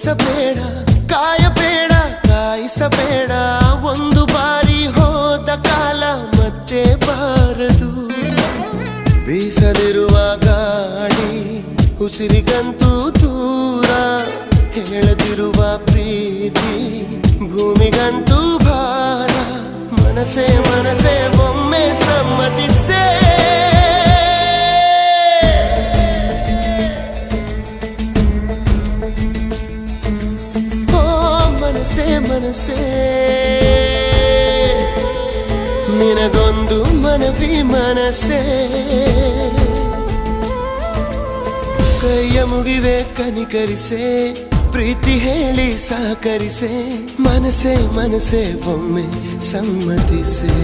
ಬಯಸಬೇಡ, ಕಾಯಬೇಡ, ಕಾಯಿಸಬೇಡ. ಒಂದು ಬಾರಿ ಹೋದ ಕಾಲ ಮತ್ತೆ ಬಾರದು. ಬೀಸದಿರುವ ಗಾಳಿ ಉಸಿರಿಗಂತೂ ದೂರ, ಹೇಳದಿರುವ ಪ್ರೀತಿ ಭೂಮಿಗಂತೂ ಭಾರ. ಮನಸೇ ಮನಸೇ ಒಮ್ಮೆ ಸಮ್ಮತಿಸೇ. ಮನಸೇ ಮನಸೇ ನಿನಗೊಂದು ಮನವಿ ಮನಸೇ. ಕೈಯ ಮುಗಿವೆ ಕನಿಕರಿಸೆ, ಪ್ರೀತಿ ಹೇಳಿ ಸಹಕರಿಸೆ. ಮನಸೇ ಮನಸೇ ಒಮ್ಮೆ ಸಮ್ಮತಿಸೆ.